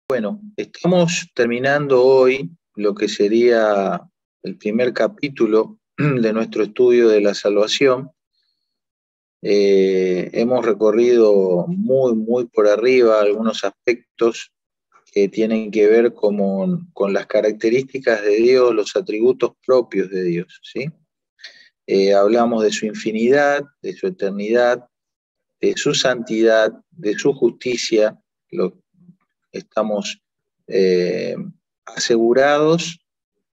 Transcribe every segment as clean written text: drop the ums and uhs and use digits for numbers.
Bueno, estamos terminando hoy lo que sería el primer capítulo de nuestro estudio de la salvación. Hemos recorrido muy por arriba algunos aspectos que tienen que ver con las características de Dios, los atributos propios de Dios, ¿sí? Hablamos de su infinidad, de su eternidad, de su santidad, de su justicia. Estamos asegurados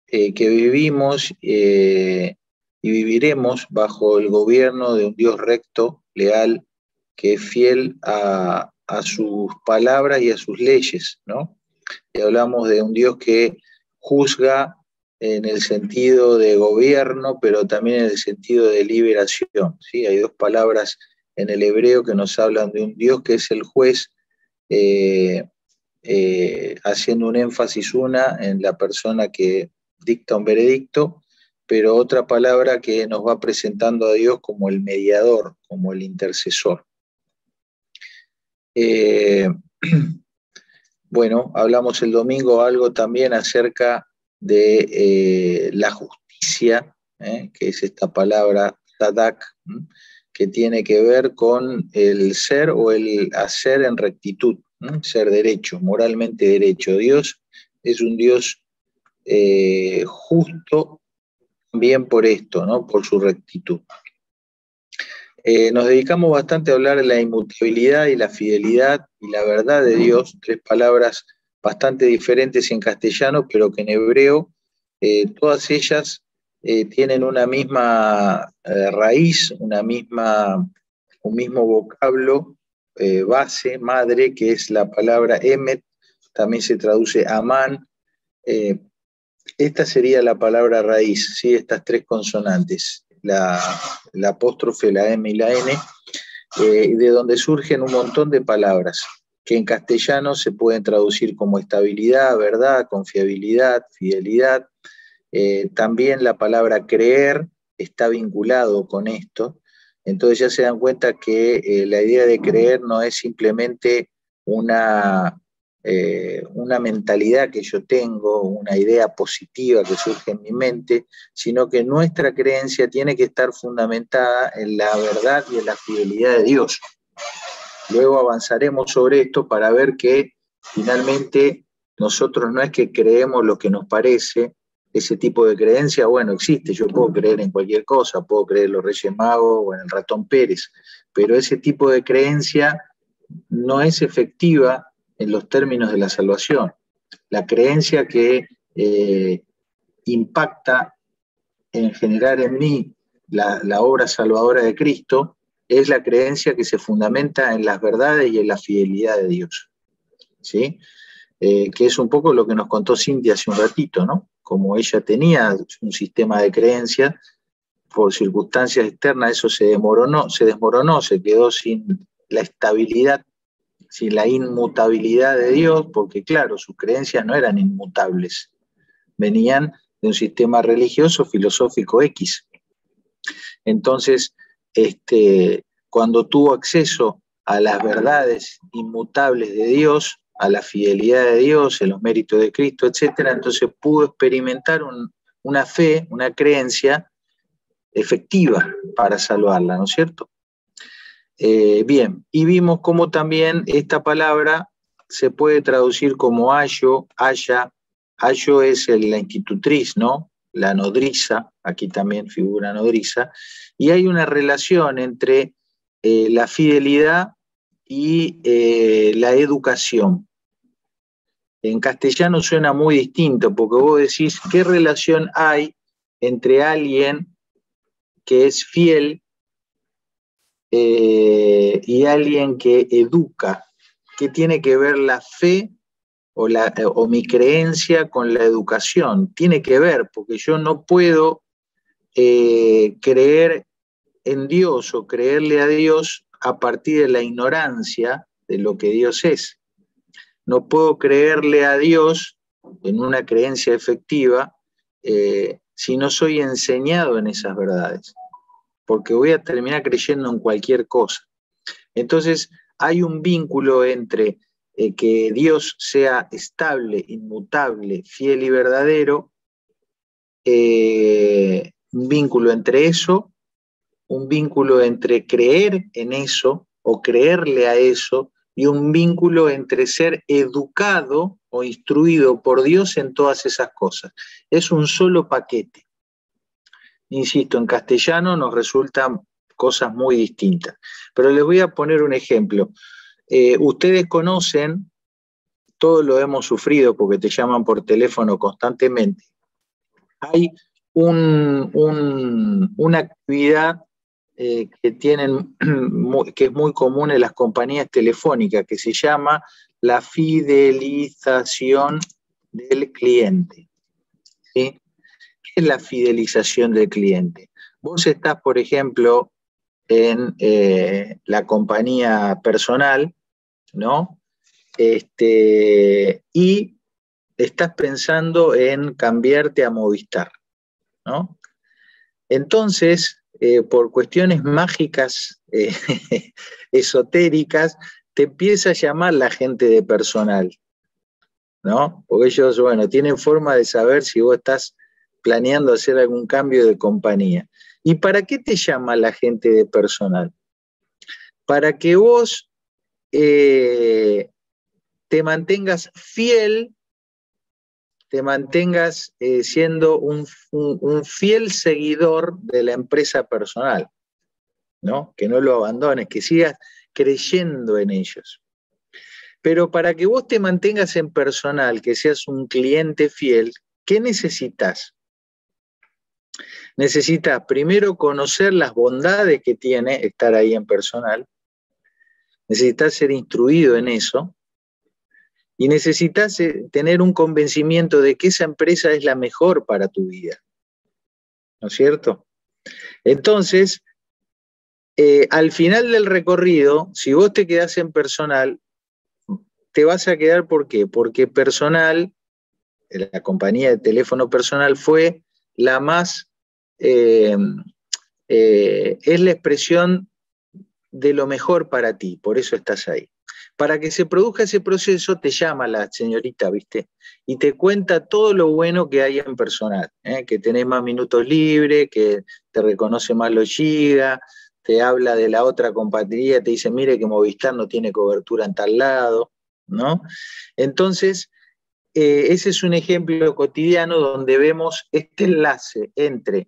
que vivimos y viviremos bajo el gobierno de un Dios recto, leal, que es fiel a sus palabras y a sus leyes, ¿no? Y hablamos de un Dios que juzga en el sentido de gobierno, pero también en el sentido de liberación, ¿sí? Hay dos palabras en el hebreo que nos hablan de un Dios que es el juez, eh, haciendo un énfasis una en la persona que dicta un veredicto, pero otra palabra que nos va presentando a Dios como el mediador, como el intercesor. Bueno, hablamos el domingo algo también acerca de la justicia, que es esta palabra tadak, que tiene que ver con el ser o el hacer en rectitud, ser derecho, moralmente derecho. Dios es un Dios justo bien por esto, ¿no? Por su rectitud. Nos dedicamos bastante a hablar de la inmutabilidad y la fidelidad y la verdad de Dios, tres palabras bastante diferentes en castellano, pero que en hebreo todas ellas tienen una misma raíz, un mismo vocablo, base, madre, que es la palabra emet, también se traduce amán. Esta sería la palabra raíz, ¿sí? Estas tres consonantes, la apóstrofe, la M y la N, de donde surgen un montón de palabras que en castellano se pueden traducir como estabilidad, verdad, confiabilidad, fidelidad. También la palabra creer está vinculado con esto. Entonces ya se dan cuenta que la idea de creer no es simplemente una mentalidad que yo tengo, una idea positiva que surge en mi mente, sino que nuestra creencia tiene que estar fundamentada en la verdad y en la fidelidad de Dios. Luego avanzaremos sobre esto para ver que finalmente nosotros no es que creemos lo que nos parece. Ese tipo de creencia, bueno, existe, yo puedo creer en cualquier cosa, puedo creer en los Reyes Magos o en el ratón Pérez, pero ese tipo de creencia no es efectiva en los términos de la salvación. La creencia que impacta en generar en mí la obra salvadora de Cristo es la creencia que se fundamenta en las verdades y en la fidelidad de Dios, ¿sí? Que es un poco lo que nos contó Cintia hace un ratito, ¿no? Como ella tenía un sistema de creencias, por circunstancias externas eso se desmoronó, se quedó sin la estabilidad, sin la inmutabilidad de Dios, porque claro, sus creencias no eran inmutables, venían de un sistema religioso, filosófico X. Entonces, cuando tuvo acceso a las verdades inmutables de Dios, a la fidelidad de Dios, a los méritos de Cristo, etcétera, entonces pudo experimentar una fe, una creencia efectiva para salvarla, ¿no es cierto? Bien, y vimos cómo también esta palabra se puede traducir como ayo, aya. Ayo es la institutriz, ¿no? La nodriza, aquí también figura nodriza, y hay una relación entre la fidelidad y la educación. En castellano suena muy distinto, porque vos decís, ¿qué relación hay entre alguien que es fiel y alguien que educa? ¿Qué tiene que ver la fe o mi creencia con la educación? Tiene que ver, porque yo no puedo creer en Dios o creerle a Dios a partir de la ignorancia de lo que Dios es. No puedo creerle a Dios en una creencia efectiva si no soy enseñado en esas verdades, porque voy a terminar creyendo en cualquier cosa. Entonces, hay un vínculo entre que Dios sea estable, inmutable, fiel y verdadero, un vínculo entre eso, un vínculo entre creer en eso o creerle a eso, y un vínculo entre ser educado o instruido por Dios en todas esas cosas. Es un solo paquete. Insisto, en castellano nos resultan cosas muy distintas. Pero les voy a poner un ejemplo. Ustedes conocen, todos lo hemos sufrido porque te llaman por teléfono constantemente. Hay una actividad que tienen, que es muy común en las compañías telefónicas, que se llama la fidelización del cliente. ¿Sí? ¿Qué es la fidelización del cliente? Vos estás, por ejemplo, en la compañía personal, ¿no? Y estás pensando en cambiarte a Movistar, ¿no? Entonces, por cuestiones mágicas, esotéricas, te empieza a llamar la gente de personal, ¿no? Porque ellos, bueno, tienen forma de saber si vos estás planeando hacer algún cambio de compañía. ¿Y para qué te llama la gente de personal? Para que vos te mantengas fiel, te mantengas siendo un fiel seguidor de la empresa personal, ¿no? Que no lo abandones, que sigas creyendo en ellos. Pero para que vos te mantengas en personal, que seas un cliente fiel, ¿qué necesitas? Necesitas primero conocer las bondades que tiene estar ahí en personal, necesitas ser instruido en eso, y necesitas tener un convencimiento de que esa empresa es la mejor para tu vida, ¿no es cierto? Entonces, al final del recorrido, si vos te quedás en personal, te vas a quedar, ¿por qué? Porque personal, la compañía de teléfono personal fue la más, es la expresión de lo mejor para ti, por eso estás ahí. Para que se produzca ese proceso, te llama la señorita, ¿viste? Y te cuenta todo lo bueno que hay en personal, que tenés más minutos libres, que te reconoce más los gigas, te habla de la otra compañía, te dice, mire que Movistar no tiene cobertura en tal lado, ¿no? Entonces, ese es un ejemplo cotidiano donde vemos este enlace entre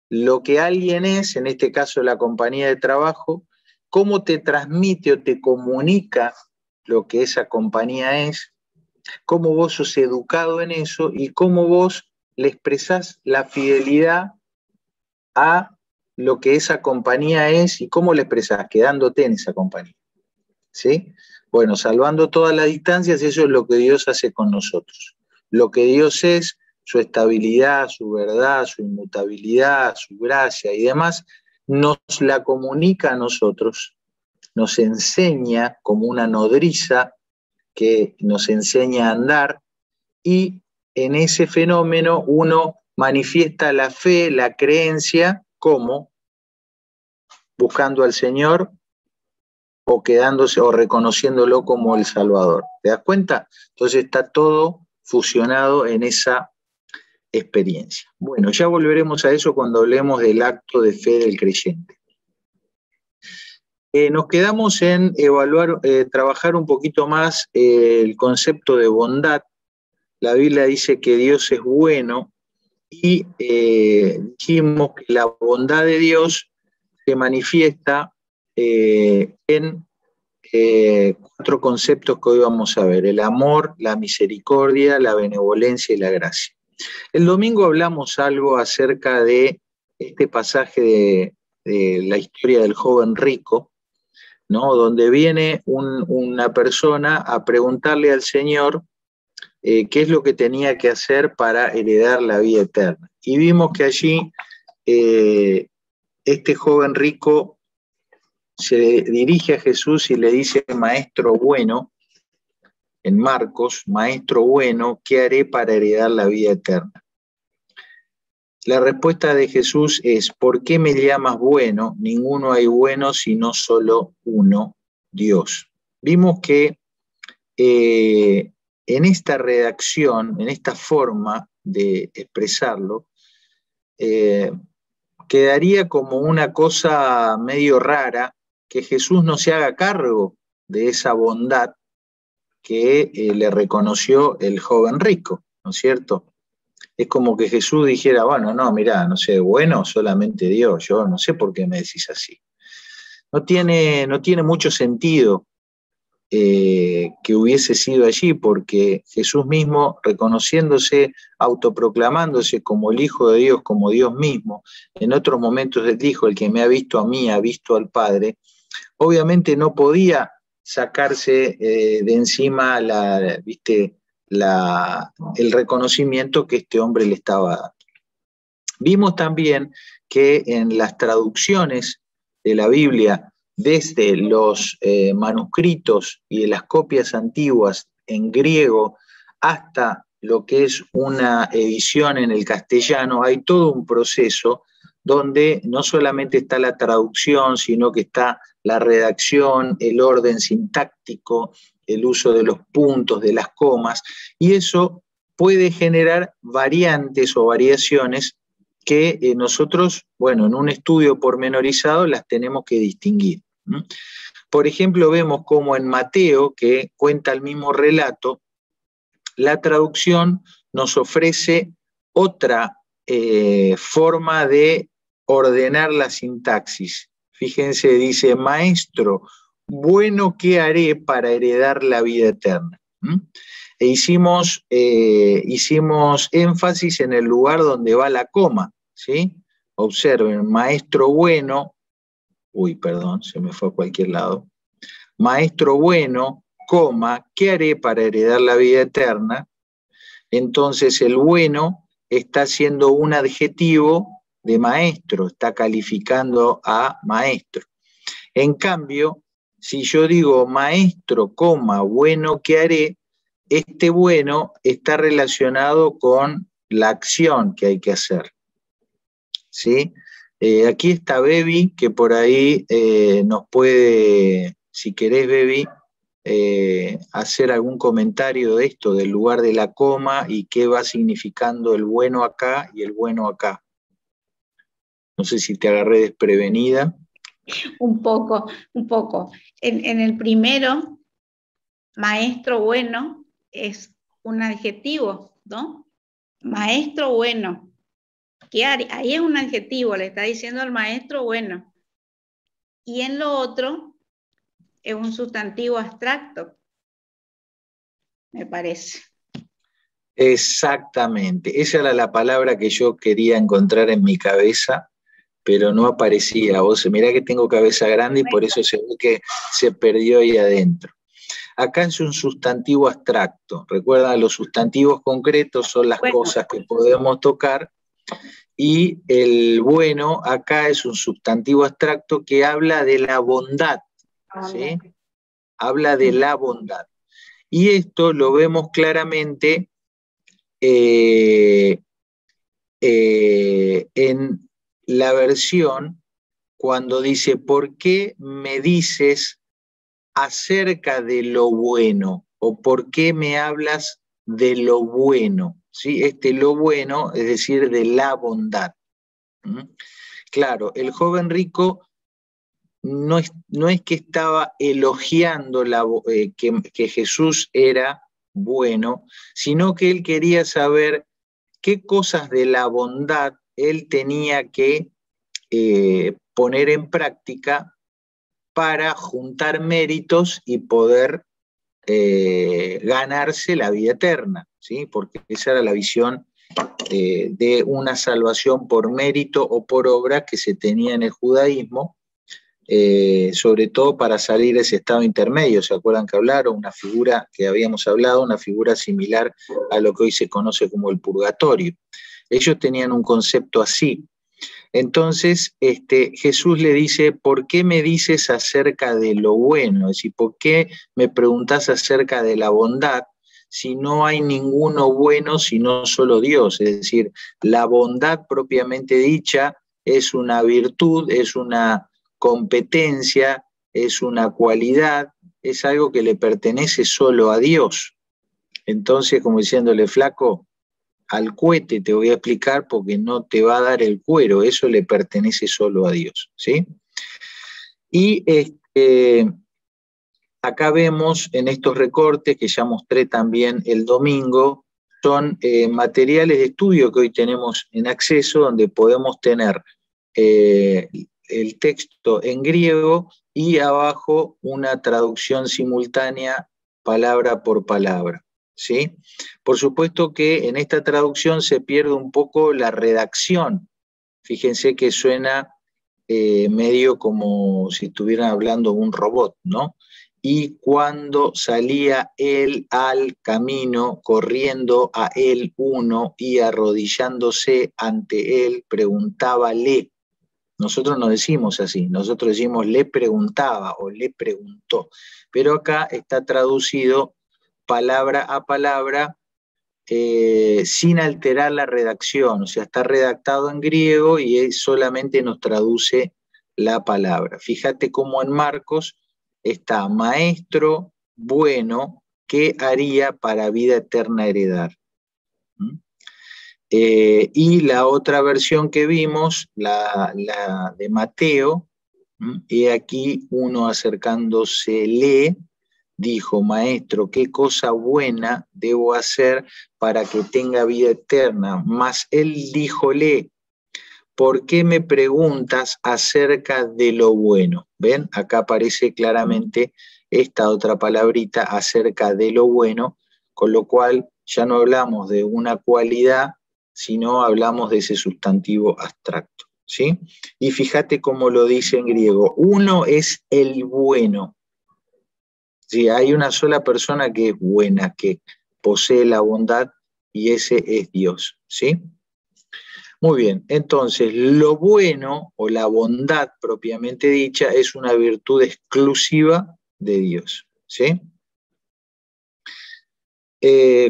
lo que alguien es, en este caso la compañía de trabajo, cómo te transmite o te comunica lo que esa compañía es, cómo vos sos educado en eso y cómo vos le expresás la fidelidad a lo que esa compañía es y cómo le expresás, quedándote en esa compañía. ¿Sí? Bueno, salvando todas las distancias, eso es lo que Dios hace con nosotros. Lo que Dios es, su estabilidad, su verdad, su inmutabilidad, su gracia y demás, nos la comunica a nosotros, nos enseña como una nodriza que nos enseña a andar, y en ese fenómeno uno manifiesta la fe, la creencia, como buscando al Señor o quedándose o reconociéndolo como el Salvador. ¿Te das cuenta? Entonces está todo fusionado en esa experiencia. Bueno, ya volveremos a eso cuando hablemos del acto de fe del creyente. Nos quedamos en evaluar, trabajar un poquito más el concepto de bondad. La Biblia dice que Dios es bueno y dijimos que la bondad de Dios se manifiesta en 4 conceptos que hoy vamos a ver: el amor, la misericordia, la benevolencia y la gracia. El domingo hablamos algo acerca de este pasaje de la historia del joven rico, ¿no? Donde viene una persona a preguntarle al Señor qué es lo que tenía que hacer para heredar la vida eterna. Y vimos que allí este joven rico se dirige a Jesús y le dice: maestro bueno, en Marcos, maestro bueno, ¿qué haré para heredar la vida eterna? La respuesta de Jesús es: ¿por qué me llamas bueno? Ninguno hay bueno sino solo uno, Dios. Vimos que en esta redacción, en esta forma de expresarlo, quedaría como una cosa medio rara que Jesús no se haga cargo de esa bondad que le reconoció el joven rico, ¿no es cierto? Es como que Jesús dijera, bueno, no, mirá, no sé, bueno, solamente Dios, yo no sé por qué me decís así. No tiene mucho sentido que hubiese sido allí, porque Jesús mismo, reconociéndose, autoproclamándose como el Hijo de Dios, como Dios mismo, en otros momentos él dijo: el que me ha visto a mí ha visto al Padre. Obviamente no podía sacarse de encima el reconocimiento que este hombre le estaba dando. Vimos también que en las traducciones de la Biblia, desde los manuscritos y de las copias antiguas en griego hasta lo que es una edición en el castellano, hay todo un proceso donde no solamente está la traducción, sino que está la redacción, el orden sintáctico, el uso de los puntos, de las comas, y eso puede generar variantes o variaciones que nosotros, bueno, en un estudio pormenorizado las tenemos que distinguir. Por ejemplo, vemos como en Mateo, que cuenta el mismo relato, la traducción nos ofrece otra forma de ordenar la sintaxis. Fíjense, dice: maestro, bueno, ¿qué haré para heredar la vida eterna? E hicimos énfasis en el lugar donde va la coma, ¿sí? Observen: maestro bueno, perdón, se me fue a cualquier lado. Maestro bueno, coma, ¿qué haré para heredar la vida eterna? Entonces el bueno está siendo un adjetivo de maestro, está calificando a maestro. En cambio, si yo digo maestro, coma, bueno, ¿qué haré? Este bueno está relacionado con la acción que hay que hacer, ¿sí? Aquí está Bebi, que por ahí nos puede, si querés, Bebi, hacer algún comentario de esto, del lugar de la coma y qué va significando el bueno acá y el bueno acá. No sé si te agarré desprevenida. Un poco. En el primero, maestro bueno es un adjetivo, ¿no? Maestro bueno. ¿Qué haré? Ahí es un adjetivo, le está diciendo al maestro bueno. Y en lo otro es un sustantivo abstracto, me parece. Exactamente, esa era la palabra que yo quería encontrar en mi cabeza, pero no aparecía. Vos mirá que tengo cabeza grande y por eso se ve que se perdió ahí adentro. Acá es un sustantivo abstracto. Recuerdan, los sustantivos concretos son las cosas que podemos tocar, y el bueno acá es un sustantivo abstracto que habla de la bondad, ¿sí? Habla de la bondad. Y esto lo vemos claramente en la versión cuando dice: ¿por qué me dices acerca de lo bueno? ¿O por qué me hablas de lo bueno? ¿Sí? Lo bueno, es decir, de la bondad. Claro, el joven rico no es que estaba elogiando que Jesús era bueno, sino que él quería saber qué cosas de la bondad él tenía que poner en práctica para juntar méritos y poder ganarse la vida eterna, ¿sí? Porque esa era la visión de una salvación por mérito o por obra que se tenía en el judaísmo, sobre todo para salir de ese estado intermedio. ¿Se acuerdan que hablaron? Una figura que habíamos hablado, una figura similar a lo que hoy se conoce como el purgatorio. Ellos tenían un concepto así. Entonces Jesús le dice: ¿por qué me dices acerca de lo bueno? Es decir, ¿por qué me preguntás acerca de la bondad si no hay ninguno bueno sino solo Dios? Es decir, la bondad propiamente dicha es una virtud, es una competencia, es una cualidad, es algo que le pertenece solo a Dios. Entonces, como diciéndole, flaco, al cohete te voy a explicar porque no te va a dar el cuero, eso le pertenece solo a Dios, ¿sí? Y acá vemos en estos recortes que ya mostré también el domingo, son materiales de estudio que hoy tenemos en acceso, donde podemos tener el texto en griego y abajo una traducción simultánea palabra por palabra, ¿sí? Por supuesto que en esta traducción se pierde un poco la redacción. Fíjense que suena medio como si estuvieran hablando un robot, ¿no? Y cuando salía él al camino, corriendo a él uno y arrodillándose ante él, preguntábale. Nosotros no decimos así, nosotros decimos le preguntaba o le preguntó, pero acá está traducido palabra a palabra sin alterar la redacción, o sea, está redactado en griego y él solamente nos traduce la palabra. Fíjate cómo en Marcos está maestro bueno, ¿qué haría para vida eterna heredar? Y la otra versión que vimos, la de Mateo, y aquí uno acercándosele, dijo, maestro, ¿qué cosa buena debo hacer para que tenga vida eterna? Mas él díjole, ¿por qué me preguntas acerca de lo bueno? ¿Ven? Acá aparece claramente esta otra palabrita acerca de lo bueno, con lo cual ya no hablamos de una cualidad, sino hablamos de ese sustantivo abstracto, ¿sí? Y fíjate cómo lo dice en griego, uno es el bueno. Sí, hay una sola persona que es buena, que posee la bondad, y ese es Dios, ¿sí? Muy bien, entonces lo bueno o la bondad propiamente dicha es una virtud exclusiva de Dios, ¿sí?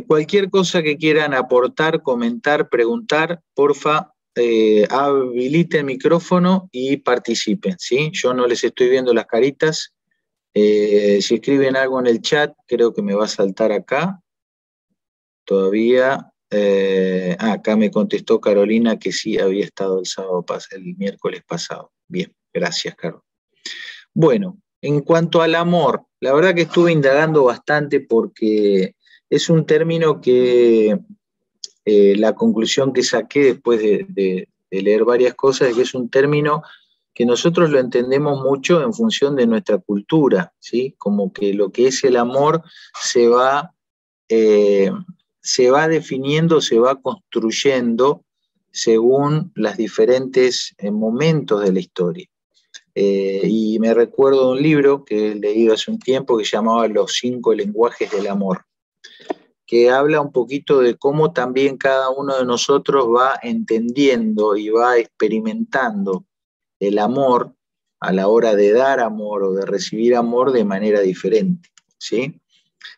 Cualquier cosa que quieran aportar, comentar, preguntar, porfa, habiliten el micrófono y participen, ¿sí? Yo no les estoy viendo las caritas. Si escriben algo en el chat, creo que me va a saltar acá. Todavía. Acá me contestó Carolina que sí había estado el miércoles pasado. Bien, gracias, Carol. Bueno, en cuanto al amor, la verdad que estuve indagando bastante porque es un término que la conclusión que saqué después de leer varias cosas es que es un término que nosotros lo entendemos mucho en función de nuestra cultura, ¿sí? Como que lo que es el amor se va definiendo, se va construyendo según los diferentes momentos de la historia. Y me recuerdo de un libro que he leído hace un tiempo que se llamaba Los 5 lenguajes del amor, que habla un poquito de cómo también cada uno de nosotros va entendiendo y va experimentando el amor a la hora de dar amor o de recibir amor de manera diferente, ¿sí?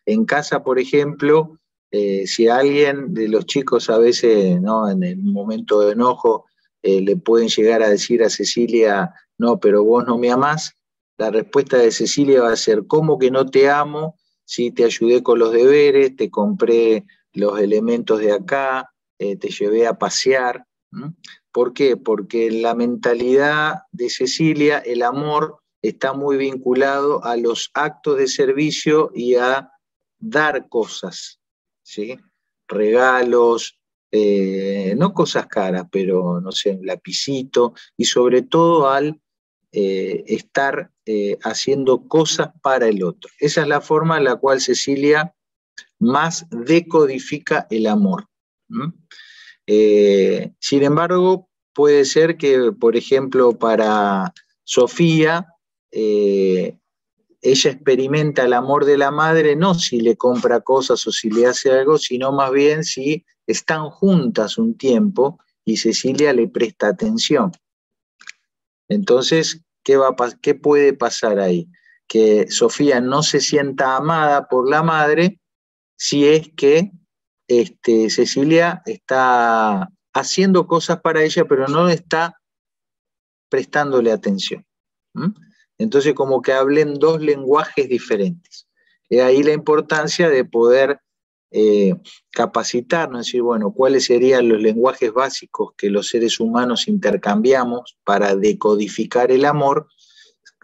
En casa, por ejemplo, si a alguien de los chicos a veces, ¿no?, en el momento de enojo le pueden llegar a decir a Cecilia, no, pero vos no me amás, la respuesta de Cecilia va a ser, ¿cómo que no te amo? Si te ayudé con los deberes, te compré los elementos de acá, te llevé a pasear. ¿Por qué? Porque en la mentalidad de Cecilia el amor está muy vinculado a los actos de servicio y a dar cosas, ¿sí? Regalos, no cosas caras, pero no sé, un lapicito, y sobre todo al estar haciendo cosas para el otro. Esa es la forma en la cual Cecilia más decodifica el amor. Sin embargo, puede ser que, por ejemplo, para Sofía, ella experimenta el amor de la madre no si le compra cosas o si le hace algo, sino más bien si están juntas un tiempo y Cecilia le presta atención. Entonces, ¿qué puede pasar ahí? Que Sofía no se sienta amada por la madre, si es que Cecilia está haciendo cosas para ella, pero no está prestándole atención. Entonces, como que hablen dos lenguajes diferentes. Es ahí la importancia de poder capacitarnos, decir, bueno, ¿cuáles serían los lenguajes básicos que los seres humanos intercambiamos para decodificar el amor?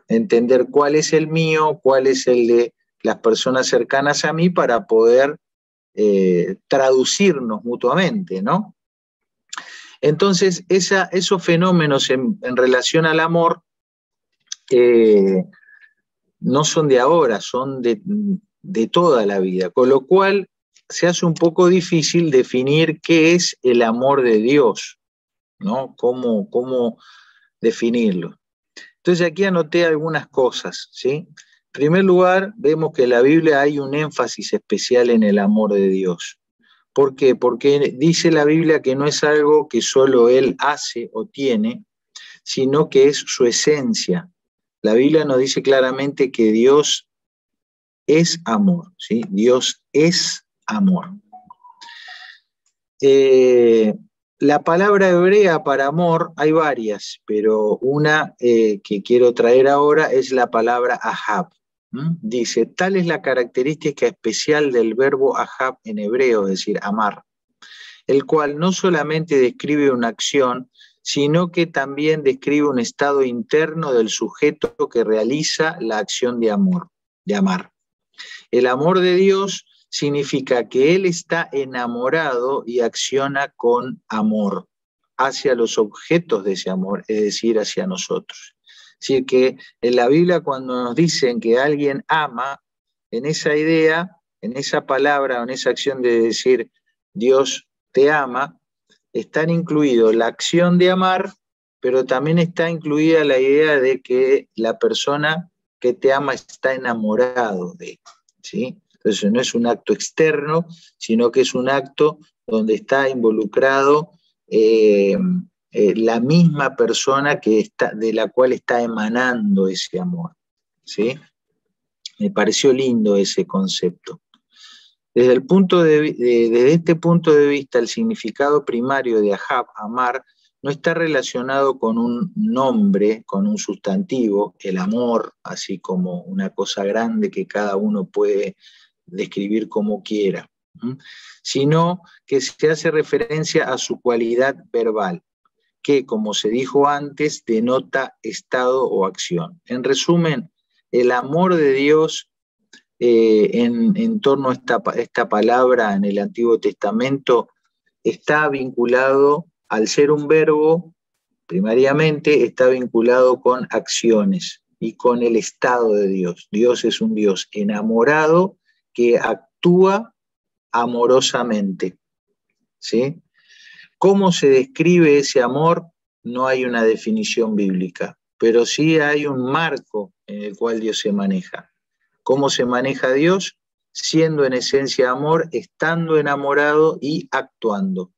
Entender cuál es el mío, cuál es el de las personas cercanas a mí para poder traducirnos mutuamente, ¿no? Entonces, esos fenómenos en relación al amor no son de ahora, son de toda la vida, con lo cual se hace un poco difícil definir qué es el amor de Dios, ¿no? ¿Cómo definirlo? Entonces aquí anoté algunas cosas, ¿sí? En primer lugar, vemos que en la Biblia hay un énfasis especial en el amor de Dios. ¿Por qué? Porque dice la Biblia que no es algo que solo Él hace o tiene, sino que es su esencia. La Biblia nos dice claramente que Dios es amor, ¿sí? Dios es amor. La palabra hebrea para amor hay varias, pero una que quiero traer ahora es la palabra ahab. Dice, tal es la característica especial del verbo ahab en hebreo, es decir, amar, el cual no solamente describe una acción, sino que también describe un estado interno del sujeto que realiza la acción de amor, de amar. El amor de Dios significa que Él está enamorado y acciona con amor hacia los objetos de ese amor, es decir, hacia nosotros. Es decir, que en la Biblia cuando nos dicen que alguien ama, en esa idea, en esa palabra, en esa acción de decir Dios te ama, están incluidos la acción de amar, pero también está incluida la idea de que la persona que te ama está enamorado de él, ¿sí? Entonces no es un acto externo, sino que es un acto donde está involucrado la misma persona de la cual está emanando ese amor, ¿sí? Me pareció lindo ese concepto. Desde este punto de vista, el significado primario de ahab, amar, no está relacionado con un nombre, con un sustantivo, el amor, así como una cosa grande que cada uno puede describir como quiera, sino que se hace referencia a su cualidad verbal, que, como se dijo antes, denota estado o acción. En resumen, el amor de Dios en torno a esta palabra en el Antiguo Testamento está vinculado, al ser un verbo, primariamente está vinculado con acciones y con el estado de Dios. Dios es un Dios enamorado que actúa amorosamente, ¿sí? ¿Cómo se describe ese amor? No hay una definición bíblica, pero sí hay un marco en el cual Dios se maneja. ¿Cómo se maneja Dios? Siendo en esencia amor, estando enamorado y actuando.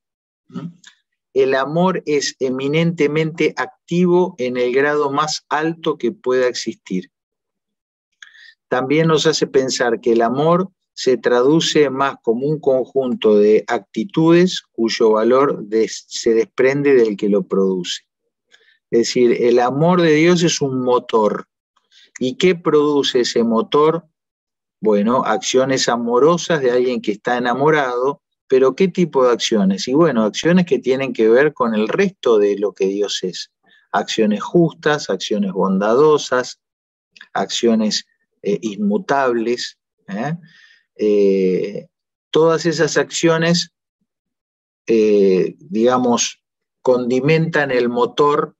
El amor es eminentemente activo en el grado más alto que pueda existir. También nos hace pensar que el amor se traduce más como un conjunto de actitudes cuyo valor se desprende del que lo produce. Es decir, el amor de Dios es un motor. ¿Y qué produce ese motor? Bueno, acciones amorosas de alguien que está enamorado, pero ¿qué tipo de acciones? Y bueno, acciones que tienen que ver con el resto de lo que Dios es. Acciones justas, acciones bondadosas, acciones inmutables. Todas esas acciones, digamos, condimentan el motor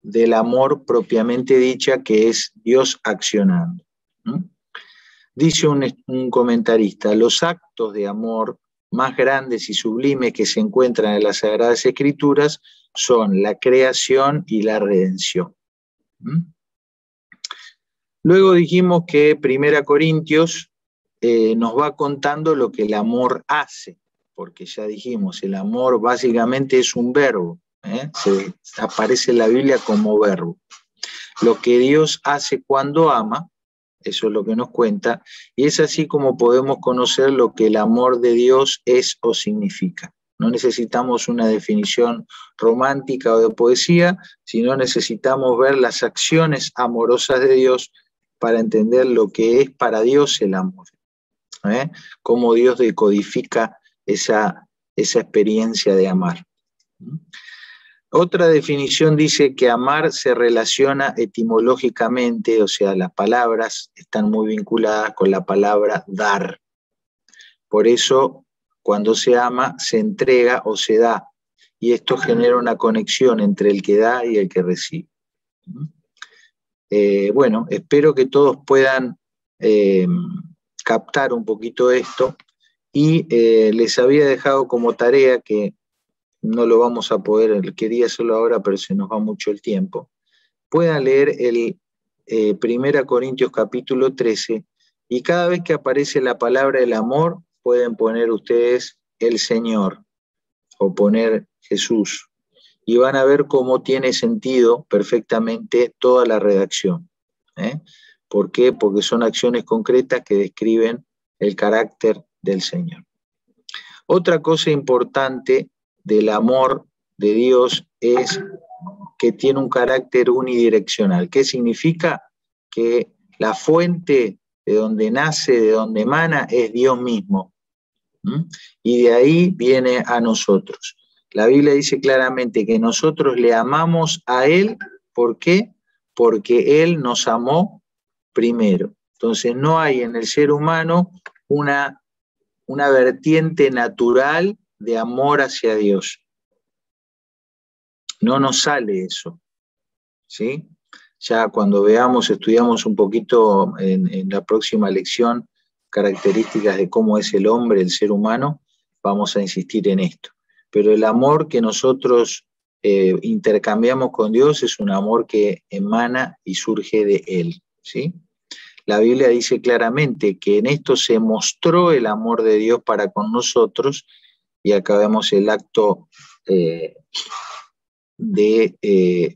del amor propiamente dicha, que es Dios accionando. Dice un comentarista, los actos de amor más grandes y sublimes que se encuentran en las Sagradas Escrituras son la creación y la redención. Luego dijimos que 1 Corintios nos va contando lo que el amor hace, porque ya dijimos, el amor básicamente es un verbo, aparece en la Biblia como verbo. Lo que Dios hace cuando ama, Eso es lo que nos cuenta, y es así como podemos conocer lo que el amor de Dios es o significa. No necesitamos una definición romántica o de poesía, sino necesitamos ver las acciones amorosas de Dios para entender lo que es para Dios el amor. Cómo Dios decodifica esa experiencia de amar. Otra definición dice que amar se relaciona etimológicamente, o sea, las palabras están muy vinculadas con la palabra dar. Por eso, cuando se ama, se entrega o se da, y esto genera una conexión entre el que da y el que recibe. Bueno, espero que todos puedan captar un poquito esto, y les había dejado como tarea, que no lo vamos a poder, quería hacerlo ahora, pero se nos va mucho el tiempo, puedan leer el 1 Corintios capítulo 13, y cada vez que aparece la palabra el amor, pueden poner ustedes el Señor, o poner Jesús, y van a ver cómo tiene sentido perfectamente toda la redacción. ¿Por qué? Porque son acciones concretas que describen el carácter del Señor. Otra cosa importante del amor de Dios es que tiene un carácter unidireccional. ¿Qué significa? Que la fuente de donde nace, de donde emana, es Dios mismo. Y de ahí viene a nosotros. La Biblia dice claramente que nosotros le amamos a Él. ¿Por qué? Porque Él nos amó primero. Entonces no hay en el ser humano una vertiente natural de amor hacia Dios. No nos sale eso, ¿sí? Ya cuando estudiamos un poquito en la próxima lección características de cómo es el hombre, el ser humano, vamos a insistir en esto. Pero el amor que nosotros intercambiamos con Dios es un amor que emana y surge de Él, ¿sí? La Biblia dice claramente que en esto se mostró el amor de Dios para con nosotros, y acá vemos el acto de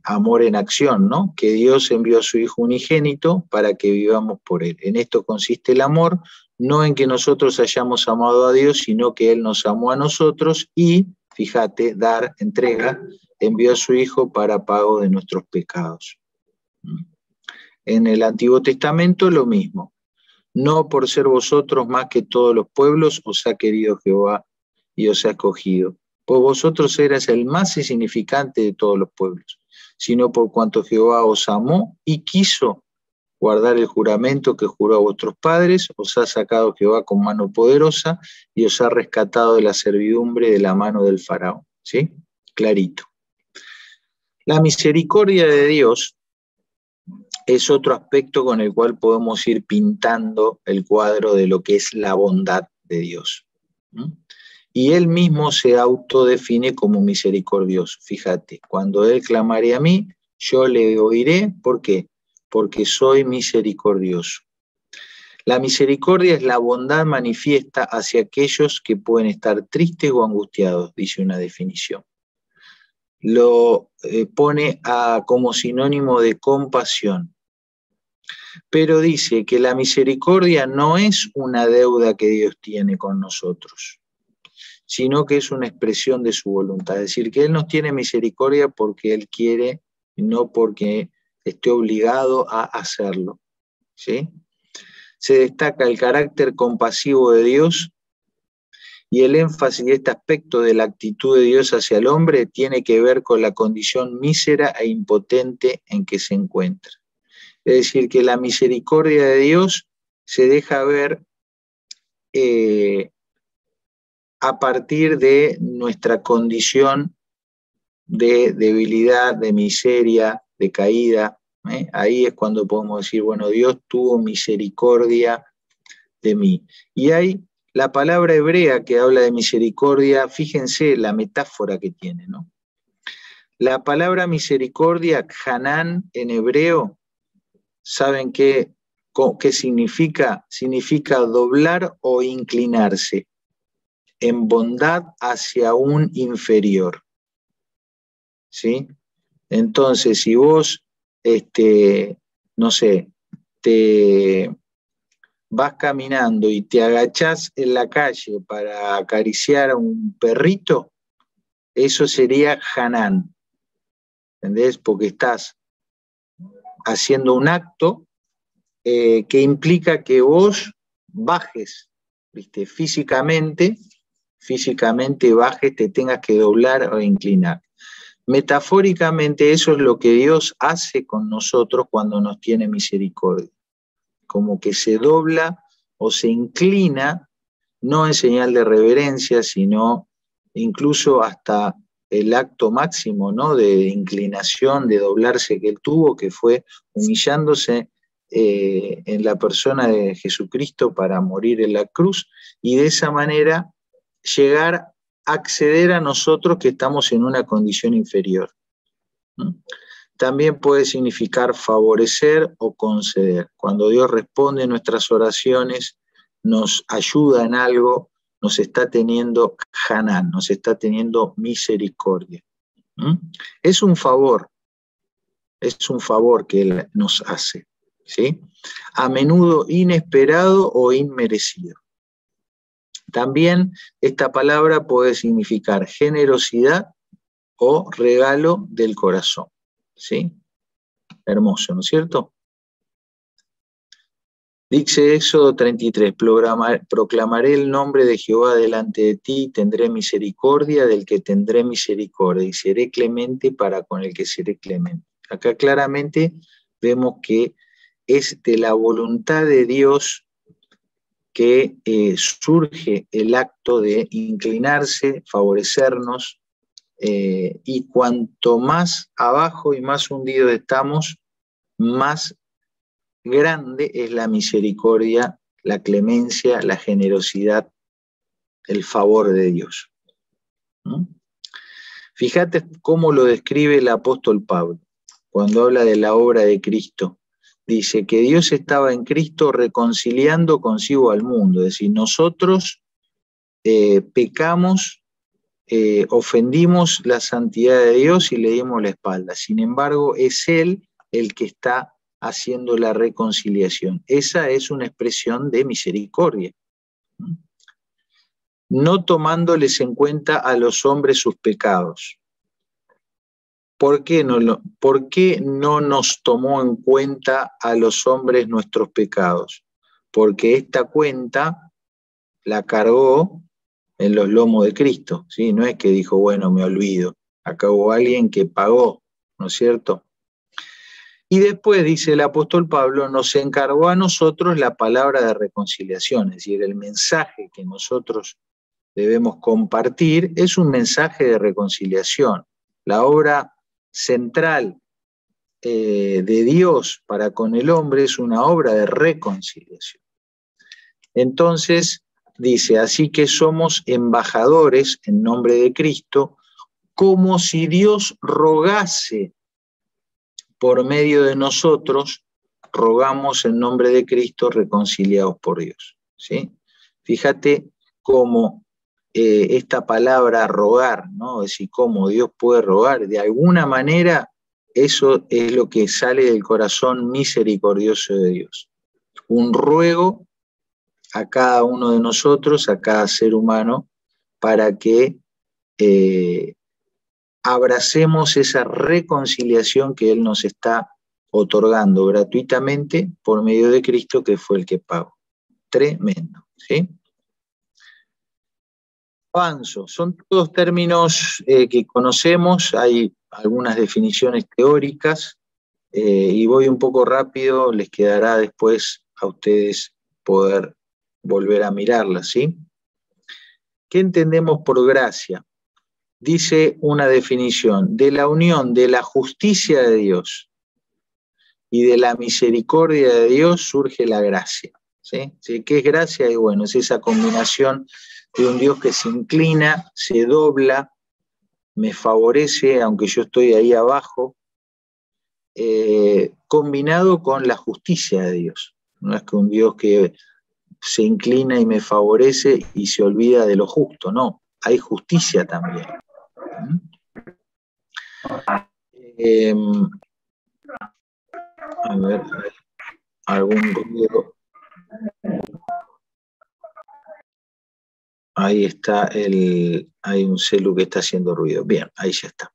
amor en acción, ¿no? Que Dios envió a su Hijo unigénito para que vivamos por Él. En esto consiste el amor, no en que nosotros hayamos amado a Dios, sino que Él nos amó a nosotros y, fíjate, entrega, envió a su Hijo para pago de nuestros pecados. En el Antiguo Testamento lo mismo. No por ser vosotros más que todos los pueblos os ha querido Jehová y os ha escogido, pues vosotros eras el más insignificante de todos los pueblos, sino por cuanto Jehová os amó y quiso guardar el juramento que juró a vuestros padres, os ha sacado Jehová con mano poderosa y os ha rescatado de la servidumbre de la mano del faraón. ¿Sí? Clarito. La misericordia de Dios es otro aspecto con el cual podemos ir pintando el cuadro de lo que es la bondad de Dios. Y Él mismo se autodefine como misericordioso. Fíjate, cuando Él clamare a mí, yo le oiré. ¿Por qué? Porque soy misericordioso. La misericordia es la bondad manifiesta hacia aquellos que pueden estar tristes o angustiados, dice una definición. Lo pone como sinónimo de compasión. Pero dice que la misericordia no es una deuda que Dios tiene con nosotros, sino que es una expresión de su voluntad. Es decir, que Él nos tiene misericordia porque Él quiere y no porque esté obligado a hacerlo. ¿Sí? Se destaca el carácter compasivo de Dios, y el énfasis de este aspecto de la actitud de Dios hacia el hombre tiene que ver con la condición mísera e impotente en que se encuentra. Es decir, que la misericordia de Dios se deja ver a partir de nuestra condición de debilidad, de miseria, de caída. Ahí es cuando podemos decir, bueno, Dios tuvo misericordia de mí. Y hay la palabra hebrea que habla de misericordia, fíjense la metáfora que tiene, ¿no? La palabra misericordia, Hanán, en hebreo, ¿saben qué significa? Significa doblar o inclinarse en bondad hacia un inferior. ¿Sí? Entonces, si vos, no sé, vas caminando y te agachás en la calle para acariciar a un perrito, eso sería Hanán, ¿entendés? Porque estás haciendo un acto que implica que vos bajes, ¿viste? Físicamente bajes, te tengas que doblar o inclinar. Metafóricamente eso es lo que Dios hace con nosotros cuando nos tiene misericordia, como que se dobla o se inclina, no en señal de reverencia, sino incluso hasta el acto máximo, ¿no?, de inclinación, de doblarse que él tuvo, que fue humillándose en la persona de Jesucristo para morir en la cruz, y de esa manera llegar a acceder a nosotros que estamos en una condición inferior. También puede significar favorecer o conceder. Cuando Dios responde nuestras oraciones, nos ayuda en algo, nos está teniendo Hanán, nos está teniendo misericordia. Es un favor que Él nos hace, ¿sí? A menudo inesperado o inmerecido. También esta palabra puede significar generosidad o regalo del corazón, ¿sí? Hermoso, ¿no es cierto? Dice Éxodo 33, proclamaré el nombre de Jehová delante de ti, y tendré misericordia del que tendré misericordia, y seré clemente para con el que seré clemente. Acá claramente vemos que es de la voluntad de Dios que surge el acto de inclinarse, favorecernos, y cuanto más abajo y más hundidos estamos, más grande es la misericordia, la clemencia, la generosidad, el favor de Dios. Fíjate cómo lo describe el apóstol Pablo cuando habla de la obra de Cristo. Dice que Dios estaba en Cristo reconciliando consigo al mundo, es decir, nosotros pecamos, ofendimos la santidad de Dios y le dimos la espalda. Sin embargo, es Él el que está haciendo la reconciliación. Esa es una expresión de misericordia. No tomándoles en cuenta a los hombres sus pecados. ¿Por qué no nos tomó en cuenta a los hombres nuestros pecados? Porque esta cuenta la cargó en los lomos de Cristo, ¿sí? No es que dijo, bueno, me olvido. Acá hubo alguien que pagó, ¿no es cierto? Y después, dice el apóstol Pablo, nos encargó a nosotros la palabra de reconciliación, es decir, el mensaje que nosotros debemos compartir es un mensaje de reconciliación. La obra central de Dios para con el hombre es una obra de reconciliación. Entonces, dice, así que somos embajadores en nombre de Cristo, como si Dios rogase por medio de nosotros, rogamos en nombre de Cristo reconciliados por Dios, ¿sí? Fíjate cómo esta palabra rogar, ¿no? Es decir, cómo Dios puede rogar, de alguna manera eso es lo que sale del corazón misericordioso de Dios. Un ruego a cada uno de nosotros, a cada ser humano, para que abracemos esa reconciliación que Él nos está otorgando gratuitamente por medio de Cristo, que fue el que pagó. Tremendo, ¿sí? Avanzo, son todos términos que conocemos, hay algunas definiciones teóricas, y voy un poco rápido, les quedará después a ustedes poder volver a mirarlas, ¿sí? ¿Qué entendemos por gracia? Dice una definición, de la unión de la justicia de Dios y de la misericordia de Dios surge la gracia, ¿sí? ¿Qué es gracia? Y bueno, es esa combinación de un Dios que se inclina, se dobla, me favorece, aunque yo estoy ahí abajo, combinado con la justicia de Dios. No es que un Dios que se inclina y me favorece y se olvida de lo justo, no, hay justicia también. A ver. algún ruido. Ahí está hay un celu que está haciendo ruido. Bien, ahí ya está.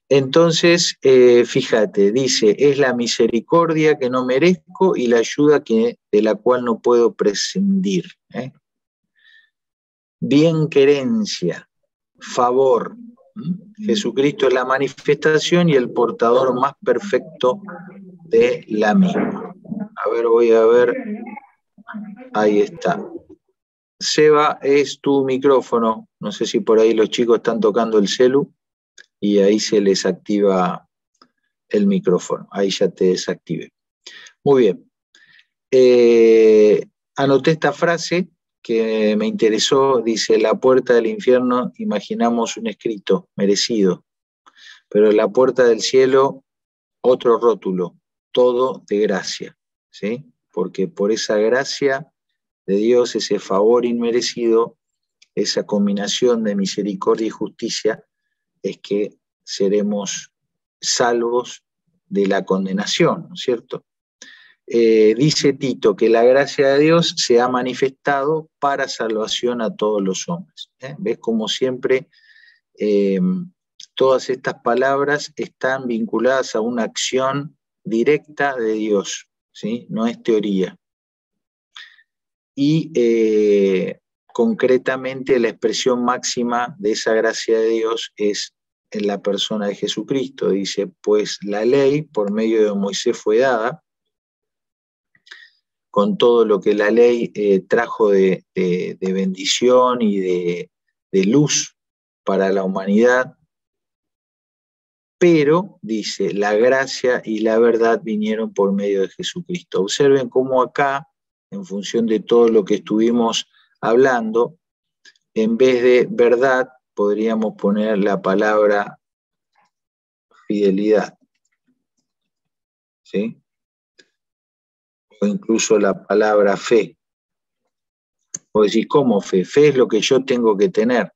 Entonces, fíjate, dice, es la misericordia que no merezco y la ayuda de la cual no puedo prescindir. Bienquerencia, favor. Jesucristo es la manifestación y el portador más perfecto de la misma. A ver, voy a ver. Ahí está. Seba, es tu micrófono. No sé si por ahí los chicos están tocando el celu y ahí se les activa el micrófono. Ahí ya te desactivé. Muy bien. Anoté esta frase que me interesó. Dice, la puerta del infierno, imaginamos un escrito merecido, pero la puerta del cielo, otro rótulo, todo de gracia, ¿sí? Porque por esa gracia de Dios, ese favor inmerecido, esa combinación de misericordia y justicia, es que seremos salvos de la condenación, ¿no es cierto? Dice Tito que la gracia de Dios se ha manifestado para salvación a todos los hombres. ¿Ves cómo siempre todas estas palabras están vinculadas a una acción directa de Dios, ¿sí? No es teoría. Y concretamente la expresión máxima de esa gracia de Dios es en la persona de Jesucristo. Dice, pues la ley por medio de Moisés fue dada, con todo lo que la ley trajo de bendición y de luz para la humanidad, pero, dice, la gracia y la verdad vinieron por medio de Jesucristo. Observen cómo acá, en función de todo lo que estuvimos hablando, en vez de verdad, podríamos poner la palabra fidelidad, ¿sí? O incluso la palabra fe. O decís, ¿cómo fe? Fe es lo que yo tengo que tener.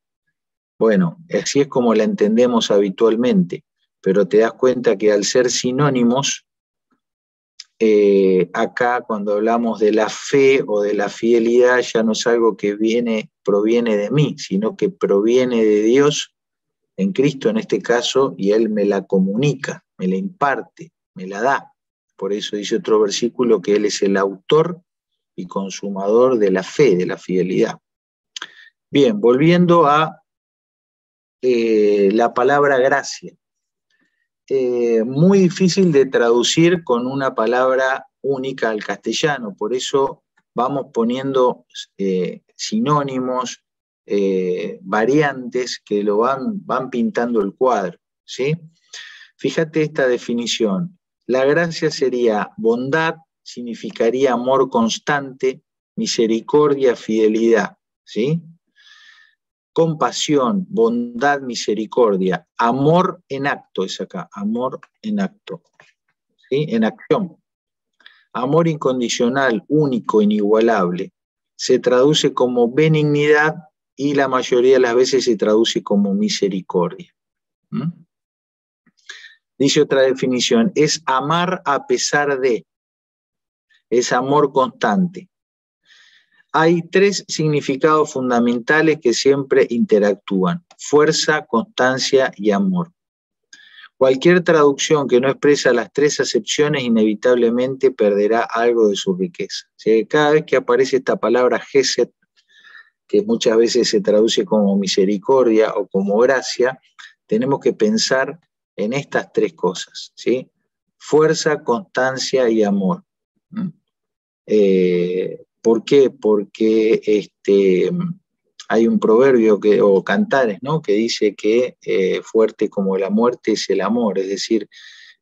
Bueno, así es como la entendemos habitualmente, pero te das cuenta que al ser sinónimos, acá cuando hablamos de la fe o de la fidelidad ya no es algo que proviene de mí, sino que proviene de Dios en Cristo en este caso, y Él me la comunica, me la imparte, me la da. Por eso dice otro versículo que Él es el autor y consumador de la fe, de la fidelidad. Bien, volviendo a la palabra gracia. Muy difícil de traducir con una palabra única al castellano, por eso vamos poniendo sinónimos, variantes que lo van pintando el cuadro, ¿sí? Fíjate esta definición. La gracia sería bondad, significaría amor constante, misericordia, fidelidad, ¿sí? Compasión, bondad, misericordia, amor en acto es acá, amor en acto, ¿sí? En acción. Amor incondicional, único, inigualable. Se traduce como benignidad y la mayoría de las veces se traduce como misericordia. Dice otra definición, es amar a pesar de, es amor constante. Hay tres significados fundamentales que siempre interactúan: fuerza, constancia y amor. Cualquier traducción que no expresa las tres acepciones inevitablemente perderá algo de su riqueza. O sea, cada vez que aparece esta palabra Gesed, que muchas veces se traduce como misericordia o como gracia, tenemos que pensar en estas tres cosas, ¿sí? Fuerza, constancia y amor. ¿Por qué? Porque hay un proverbio o cantares, ¿no?, que dice que fuerte como la muerte es el amor, es decir,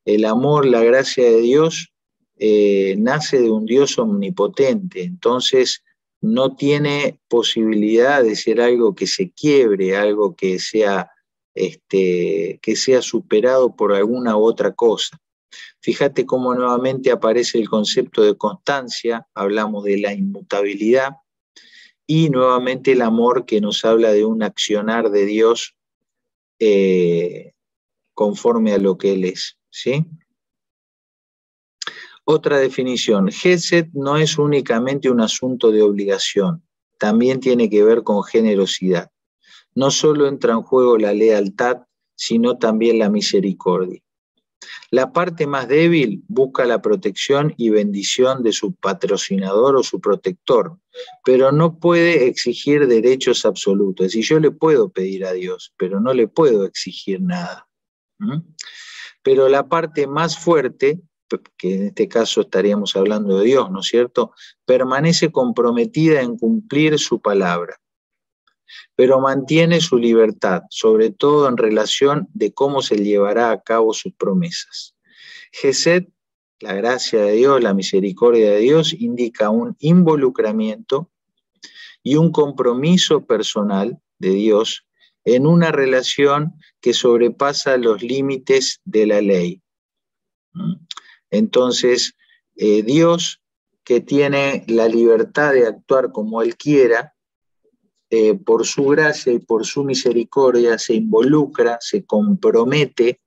el amor, la gracia de Dios nace de un Dios omnipotente, entonces no tiene posibilidad de ser algo que se quiebre, algo que sea superado por alguna u otra cosa. Fíjate cómo nuevamente aparece el concepto de constancia, hablamos de la inmutabilidad, y nuevamente el amor, que nos habla de un accionar de Dios conforme a lo que Él es, ¿sí? Otra definición, Gesed no es únicamente un asunto de obligación, también tiene que ver con generosidad. No solo entra en juego la lealtad, sino también la misericordia. La parte más débil busca la protección y bendición de su patrocinador o su protector, pero no puede exigir derechos absolutos. Es decir, yo le puedo pedir a Dios, pero no le puedo exigir nada. Pero la parte más fuerte, que en este caso estaríamos hablando de Dios, ¿no es cierto?, permanece comprometida en cumplir su palabra, pero mantiene su libertad, sobre todo en relación de cómo se llevará a cabo sus promesas. Gesed, la gracia de Dios, la misericordia de Dios, indica un involucramiento y un compromiso personal de Dios en una relación que sobrepasa los límites de la ley. Entonces, Dios, que tiene la libertad de actuar como Él quiera, por su gracia y por su misericordia se involucra, se compromete,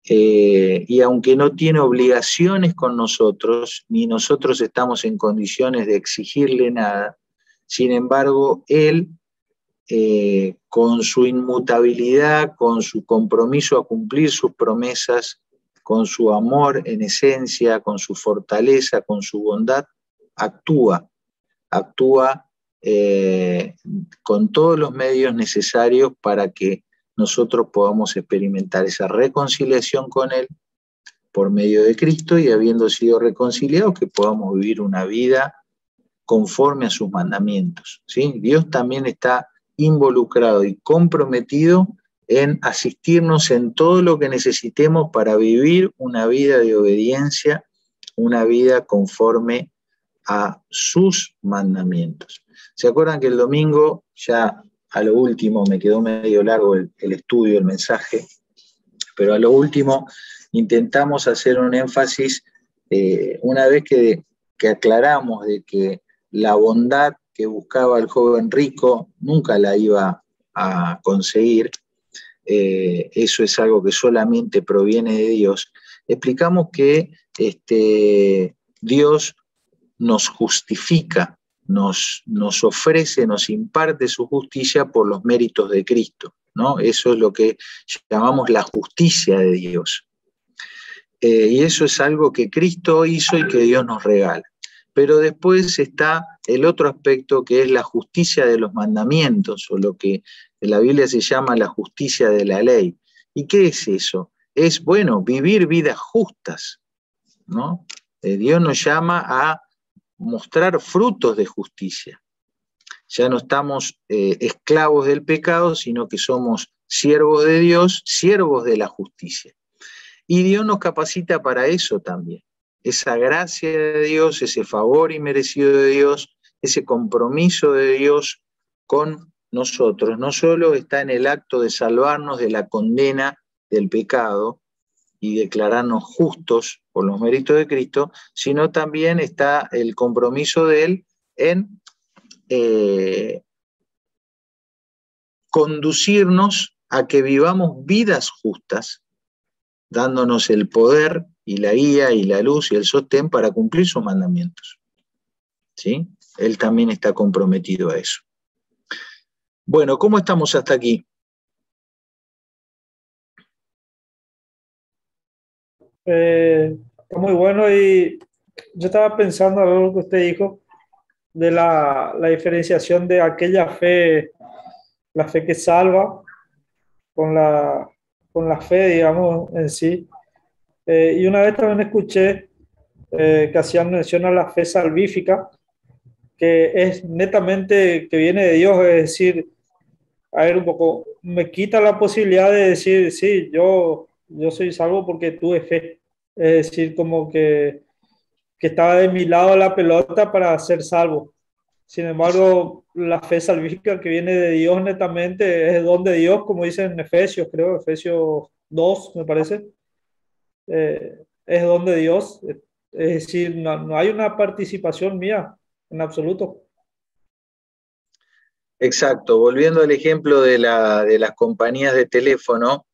y aunque no tiene obligaciones con nosotros, ni nosotros estamos en condiciones de exigirle nada, sin embargo, Él, con su inmutabilidad, con su compromiso a cumplir sus promesas, con su amor en esencia, con su fortaleza, con su bondad, actúa con todos los medios necesarios para que nosotros podamos experimentar esa reconciliación con Él por medio de Cristo, y habiendo sido reconciliados, que podamos vivir una vida conforme a sus mandamientos, ¿sí? Dios también está involucrado y comprometido en asistirnos en todo lo que necesitemos para vivir una vida de obediencia, una vida conforme a sus mandamientos. ¿Se acuerdan que el domingo, ya a lo último, me quedó medio largo el estudio, el mensaje, pero a lo último intentamos hacer un énfasis, una vez que aclaramos de que la bondad que buscaba el joven rico nunca la iba a conseguir, eso es algo que solamente proviene de Dios, explicamos que Dios nos justifica, nos ofrece, nos imparte su justicia por los méritos de Cristo, ¿no? Eso es lo que llamamos la justicia de Dios. Y eso es algo que Cristo hizo y que Dios nos regala. Pero después está el otro aspecto, que es la justicia de los mandamientos, o lo que en la Biblia se llama la justicia de la ley. ¿Y qué es eso? Es, bueno, vivir vidas justas, ¿no? Dios nos llama a mostrar frutos de justicia. Ya no estamos esclavos del pecado, sino que somos siervos de Dios, siervos de la justicia. Y Dios nos capacita para eso también. Esa gracia de Dios, ese favor inmerecido de Dios, ese compromiso de Dios con nosotros, no solo está en el acto de salvarnos de la condena del pecado y declararnos justos por los méritos de Cristo, sino también está el compromiso de Él en conducirnos a que vivamos vidas justas, dándonos el poder y la guía y la luz y el sostén para cumplir sus mandamientos, ¿sí? Él también está comprometido a eso. Bueno, ¿cómo estamos hasta aquí? Está muy bueno, y yo estaba pensando en lo que usted dijo de la diferenciación de aquella fe, la fe que salva, con la fe, digamos, en sí. Y una vez también escuché que hacían mención a la fe salvífica, que es netamente que viene de Dios, es decir, a ver, un poco, me quita la posibilidad de decir, sí, yo soy salvo porque tuve fe. Es decir, como que estaba de mi lado la pelota para ser salvo. Sin embargo, la fe salvífica que viene de Dios netamente es don de Dios, como dice en Efesios, creo, Efesios 2, me parece. Es don de Dios. Es decir, no hay una participación mía en absoluto. Exacto, volviendo al ejemplo de las compañías de teléfono,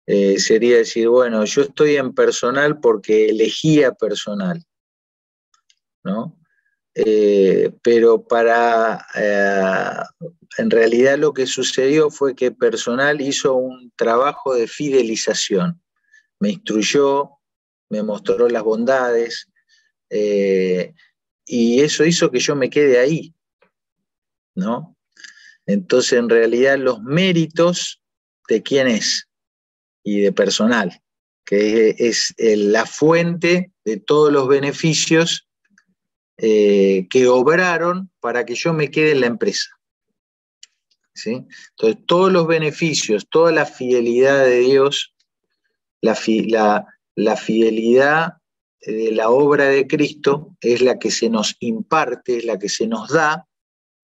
sería decir, bueno, yo estoy en personal porque elegía personal, ¿no? Pero en realidad lo que sucedió fue que personal hizo un trabajo de fidelización, me instruyó, me mostró las bondades, y eso hizo que yo me quede ahí, ¿no? Entonces, en realidad, los méritos de quién es y de personal, que es la fuente de todos los beneficios que obraron para que yo me quede en la empresa, ¿sí? Entonces, todos los beneficios, toda la fidelidad de Dios, la fidelidad de la obra de Cristo es la que se nos imparte, es la que se nos da.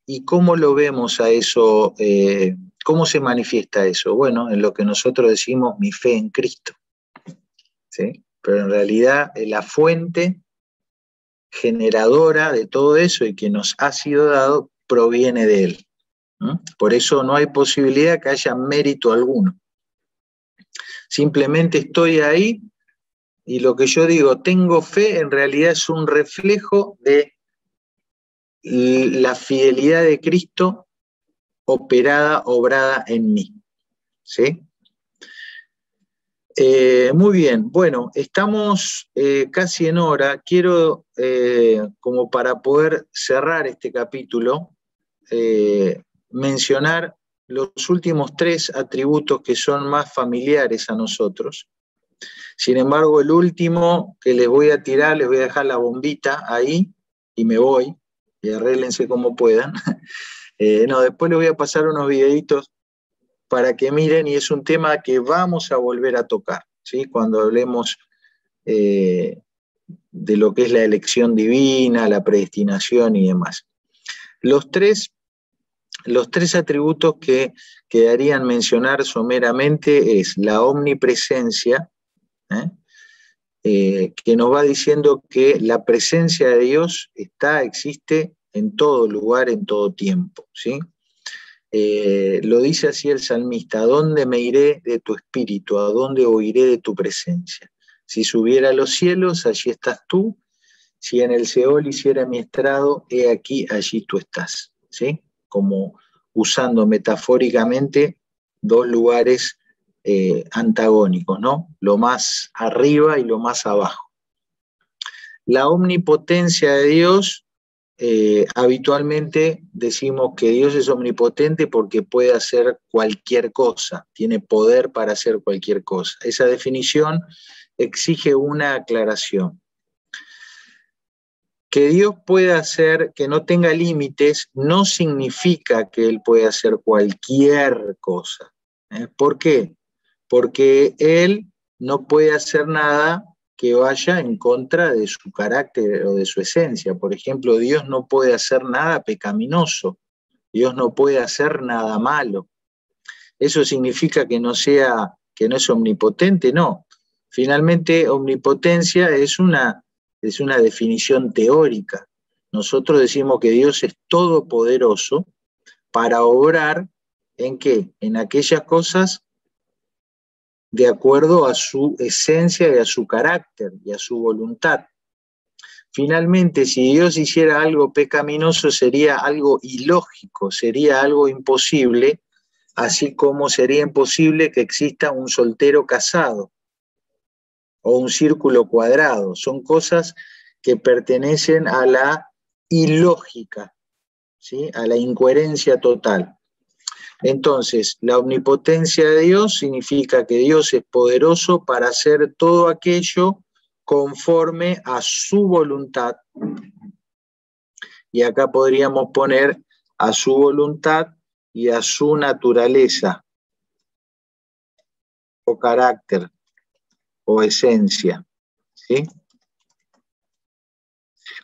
¿Y cómo lo vemos a eso? ¿Cómo se manifiesta eso? Bueno, en lo que nosotros decimos mi fe en Cristo, ¿sí? Pero en realidad la fuente generadora de todo eso y que nos ha sido dado proviene de Él. Por eso no hay posibilidad que haya mérito alguno. Simplemente estoy ahí y lo que yo digo, tengo fe, en realidad es un reflejo de la fidelidad de Cristo obrada en mí, ¿sí? Muy bien, bueno, estamos casi en hora. Quiero, como para poder cerrar este capítulo, mencionar los últimos 3 atributos que son más familiares a nosotros. Sin embargo, el último que les voy a tirar, les voy a dejar la bombita ahí y me voy, y arréglense como puedan. No, después les voy a pasar unos videitos para que miren, y es un tema que vamos a volver a tocar, ¿sí? Cuando hablemos de lo que es la elección divina, la predestinación y demás. Los tres atributos que quedarían mencionar someramente es la omnipresencia, que nos va diciendo que la presencia de Dios existe en todo lugar, en todo tiempo, ¿sí? Lo dice así el salmista: ¿a dónde me iré de tu espíritu? ¿A dónde oiré de tu presencia? Si subiera a los cielos, allí estás tú. Si en el Seol hiciera mi estrado, he aquí, allí tú estás, ¿sí? Como usando metafóricamente 2 lugares antagónicos, ¿no? Lo más arriba y lo más abajo. La omnipotencia de Dios, habitualmente decimos que Dios es omnipotente porque puede hacer cualquier cosa, tiene poder para hacer cualquier cosa. Esa definición exige una aclaración. Que Dios pueda hacer, que no tenga límites, no significa que Él pueda hacer cualquier cosa. ¿Por qué? Porque Él no puede hacer nada que vaya en contra de su carácter o de su esencia. Por ejemplo, Dios no puede hacer nada pecaminoso, Dios no puede hacer nada malo. ¿Eso significa que no es omnipotente? No. Finalmente, omnipotencia es una definición teórica. Nosotros decimos que Dios es todopoderoso para obrar ¿en qué? En aquellas cosas de acuerdo a su esencia y a su carácter y a su voluntad. Finalmente, si Dios hiciera algo pecaminoso, sería algo ilógico, sería algo imposible, así como sería imposible que exista un soltero casado o un círculo cuadrado. Son cosas que pertenecen a la ilógica, ¿sí? A la incoherencia total. Entonces, la omnipotencia de Dios significa que Dios es poderoso para hacer todo aquello conforme a su voluntad. Y acá podríamos poner a su voluntad y a su naturaleza, o carácter, o esencia, ¿sí?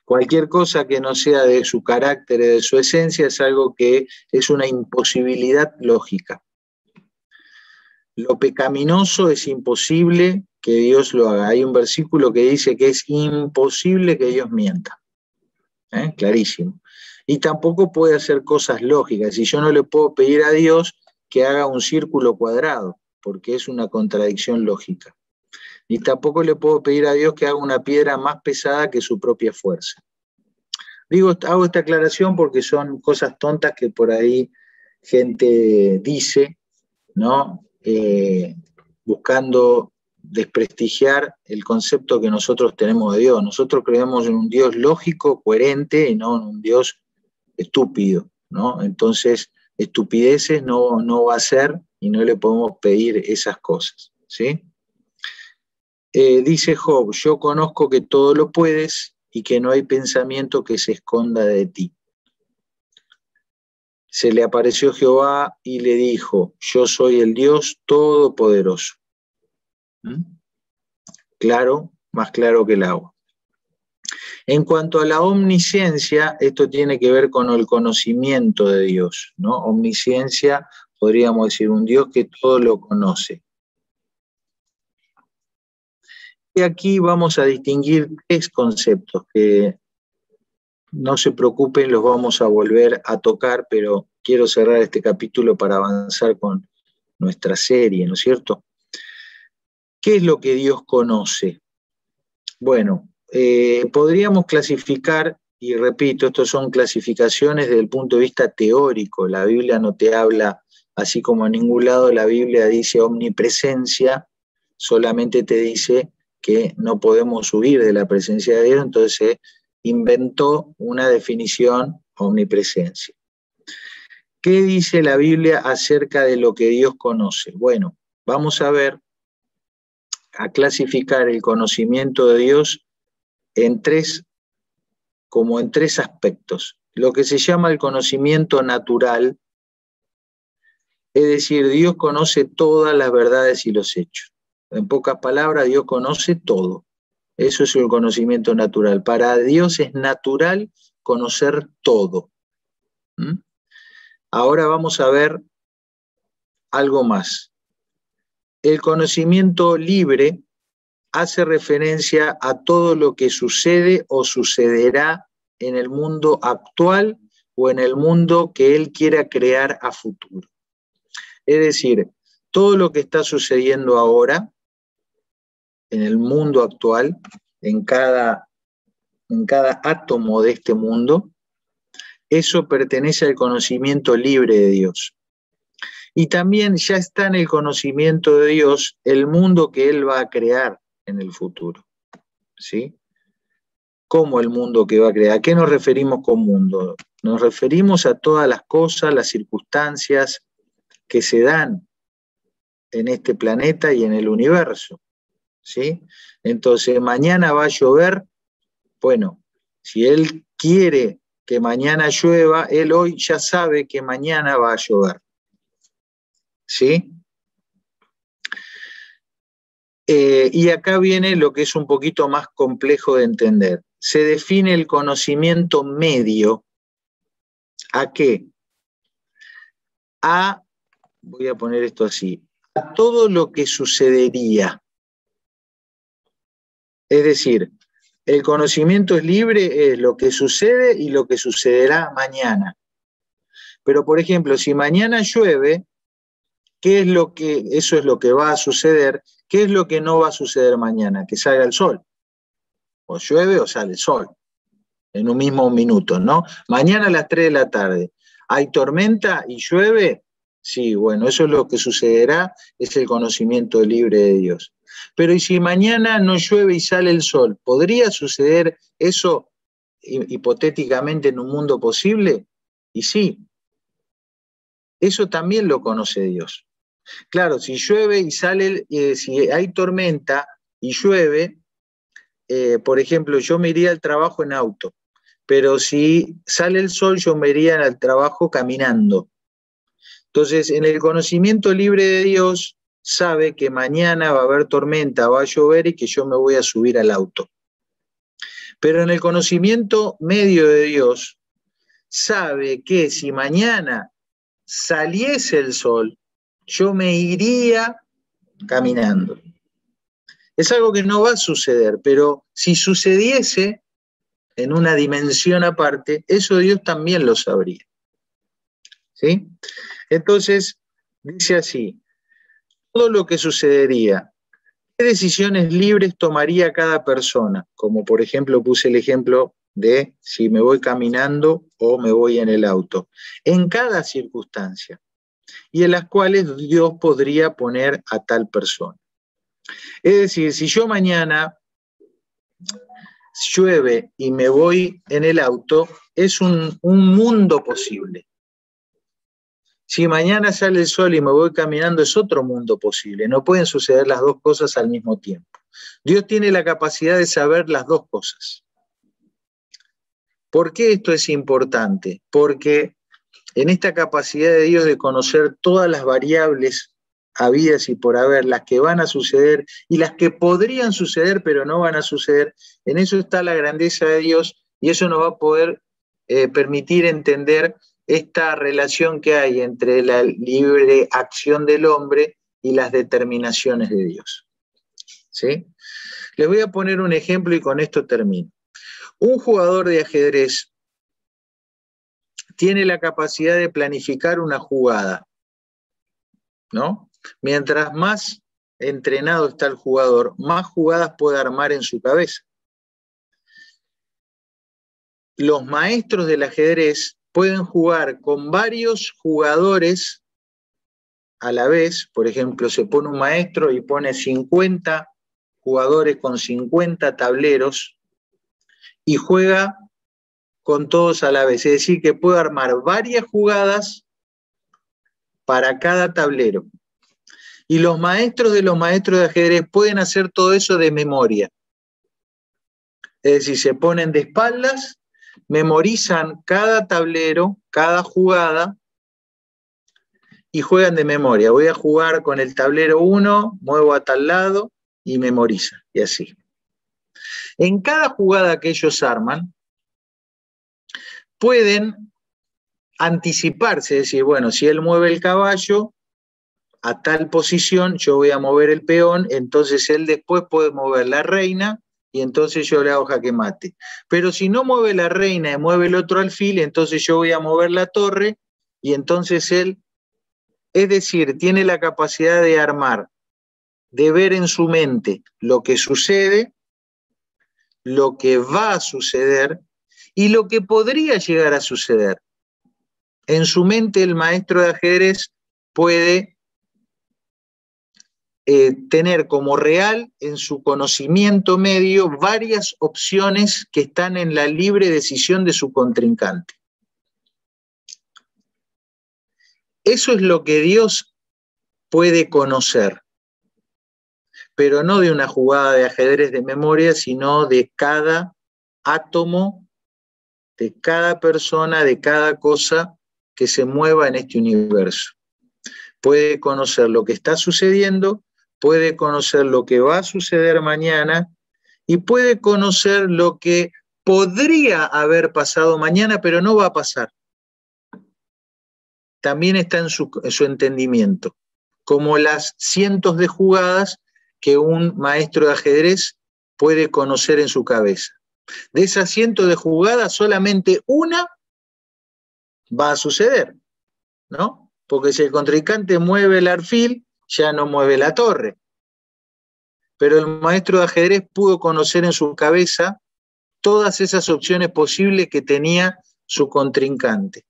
Cualquier cosa que no sea de su carácter y de su esencia es algo que es una imposibilidad lógica. Lo pecaminoso es imposible que Dios lo haga. Hay un versículo que dice que es imposible que Dios mienta. Clarísimo. Y tampoco puede hacer cosas lógicas. Y yo no le puedo pedir a Dios que haga un círculo cuadrado. porque es una contradicción lógica. Ni tampoco le puedo pedir a Dios que haga una piedra más pesada que su propia fuerza. Hago esta aclaración porque son cosas tontas que por ahí gente dice, ¿no? Buscando desprestigiar el concepto que nosotros tenemos de Dios. Nosotros creemos en un Dios lógico, coherente, y no en un Dios estúpido, ¿no? Entonces, estupideces no va a ser y no le podemos pedir esas cosas, ¿sí? Dice Job, yo conozco que todo lo puedes y que no hay pensamiento que se esconda de ti. Se le apareció Jehová y le dijo, yo soy el Dios Todopoderoso. Claro, más claro que el agua. En cuanto a la omnisciencia, esto tiene que ver con el conocimiento de Dios, ¿no? Omnisciencia, podríamos decir, un Dios que todo lo conoce. Y aquí vamos a distinguir tres conceptos que no se preocupen, los vamos a volver a tocar, pero quiero cerrar este capítulo para avanzar con nuestra serie, ¿no es cierto? ¿Qué es lo que Dios conoce? Bueno, podríamos clasificar, y repito, estos son clasificaciones desde el punto de vista teórico. La Biblia no te habla, así como en ningún lado la Biblia dice omnipresencia, solamente te dice que no podemos huir de la presencia de Dios, entonces inventó una definición omnipresencia. ¿Qué dice la Biblia acerca de lo que Dios conoce? Bueno, vamos a ver, a clasificar el conocimiento de Dios en tres aspectos. Lo que se llama el conocimiento natural, es decir, Dios conoce todas las verdades y los hechos. En pocas palabras, Dios conoce todo. Eso es el conocimiento natural. Para Dios es natural conocer todo. Ahora vamos a ver algo más. El conocimiento libre hace referencia a todo lo que sucede o sucederá en el mundo actual o en el mundo que Él quiera crear a futuro. Es decir, todo lo que está sucediendo ahora en el mundo actual, en cada átomo de este mundo, eso pertenece al conocimiento libre de Dios. Y también ya está en el conocimiento de Dios el mundo que Él va a crear en el futuro. ¿Sí? ¿Cómo el mundo que va a crear? ¿A qué nos referimos con mundo? Nos referimos a todas las cosas, las circunstancias que se dan en este planeta y en el universo. ¿Sí? Entonces, mañana va a llover. Bueno, si Él quiere que mañana llueva, Él hoy ya sabe que mañana va a llover. ¿Sí? Y acá viene lo que es un poquito más complejo de entender. Se define el conocimiento medio. ¿A qué? Voy a poner esto así, a todo lo que sucedería. Es decir, el conocimiento es libre, es lo que sucede y lo que sucederá mañana. Pero, por ejemplo, si mañana llueve, eso es lo que va a suceder. ¿Qué es lo que no va a suceder mañana? Que salga el sol. O llueve o sale el sol. En un mismo minuto, ¿no? Mañana a las 3 de la tarde. ¿Hay tormenta y llueve? Sí, bueno, eso es lo que sucederá, es el conocimiento libre de Dios. Pero ¿y si mañana no llueve y sale el sol? ¿Podría suceder eso hipotéticamente en un mundo posible? Y sí. Eso también lo conoce Dios. Claro, si llueve y sale, si hay tormenta y llueve, por ejemplo, yo me iría al trabajo en auto, pero si sale el sol, yo me iría al trabajo caminando. Entonces, en el conocimiento libre de Dios, sabe que mañana va a haber tormenta, va a llover y que yo me voy a subir al auto. Pero en el conocimiento medio de Dios, sabe que si mañana saliese el sol, yo me iría caminando. Es algo que no va a suceder, pero si sucediese en una dimensión aparte, eso Dios también lo sabría. ¿Sí? Entonces, dice así, todo lo que sucedería. ¿Qué decisiones libres tomaría cada persona? Como por ejemplo puse el ejemplo de si me voy caminando o me voy en el auto. En cada circunstancia. Y en las cuales Dios podría poner a tal persona. Es decir, si yo mañana llueve y me voy en el auto, es un mundo posible. Si mañana sale el sol y me voy caminando, es otro mundo posible. No pueden suceder las dos cosas al mismo tiempo. Dios tiene la capacidad de saber las dos cosas. ¿Por qué esto es importante? Porque en esta capacidad de Dios de conocer todas las variables habidas y por haber, las que van a suceder y las que podrían suceder pero no van a suceder, en eso está la grandeza de Dios y eso nos va a poder permitir entender esta relación que hay entre la libre acción del hombre y las determinaciones de Dios. ¿Sí? Les voy a poner un ejemplo y con esto termino. Un jugador de ajedrez tiene la capacidad de planificar una jugada, ¿no? Mientras más entrenado está el jugador, más jugadas puede armar en su cabeza. Los maestros del ajedrez pueden jugar con varios jugadores a la vez. Por ejemplo, se pone un maestro y pone 50 jugadores con 50 tableros y juega con todos a la vez. Es decir, que puede armar varias jugadas para cada tablero. Y los maestros de ajedrez pueden hacer todo eso de memoria. Es decir, se ponen de espaldas, memorizan cada tablero, cada jugada, y juegan de memoria. Voy a jugar con el tablero 1, muevo a tal lado y memorizan, y así. En cada jugada que ellos arman, pueden anticiparse, es decir, bueno, si él mueve el caballo a tal posición, yo voy a mover el peón, entonces él después puede mover la reina, y entonces yo le hago jaque mate. Pero si no mueve la reina y mueve el otro alfil, entonces yo voy a mover la torre, y entonces él, es decir, tiene la capacidad de armar, de ver en su mente lo que sucede, lo que va a suceder, y lo que podría llegar a suceder. En su mente el maestro de ajedrez puede tener como real en su conocimiento medio varias opciones que están en la libre decisión de su contrincante. Eso es lo que Dios puede conocer, pero no de una jugada de ajedrez de memoria, sino de cada átomo, de cada persona, de cada cosa que se mueva en este universo. Puede conocer lo que está sucediendo, puede conocer lo que va a suceder mañana y puede conocer lo que podría haber pasado mañana, pero no va a pasar. También está en su entendimiento, como las cientos de jugadas que un maestro de ajedrez puede conocer en su cabeza. De esas cientos de jugadas, solamente una va a suceder, ¿no? Porque si el contrincante mueve el alfil, ya no mueve la torre. Pero el maestro de ajedrez pudo conocer en su cabeza todas esas opciones posibles que tenía su contrincante.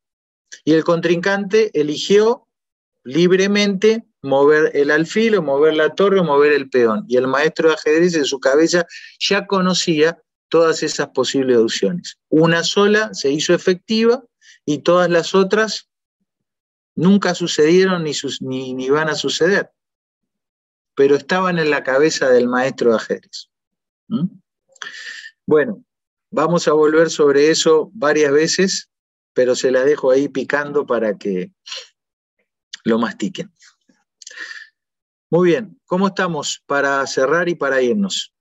Y el contrincante eligió libremente mover el alfil, o mover la torre, o mover el peón. Y el maestro de ajedrez en su cabeza ya conocía todas esas posibles opciones. Una sola se hizo efectiva y todas las otras nunca sucedieron ni van a suceder, pero estaban en la cabeza del maestro de ajedrez. Bueno, vamos a volver sobre eso varias veces, pero se la dejo ahí picando para que lo mastiquen. Muy bien, ¿cómo estamos para cerrar y para irnos?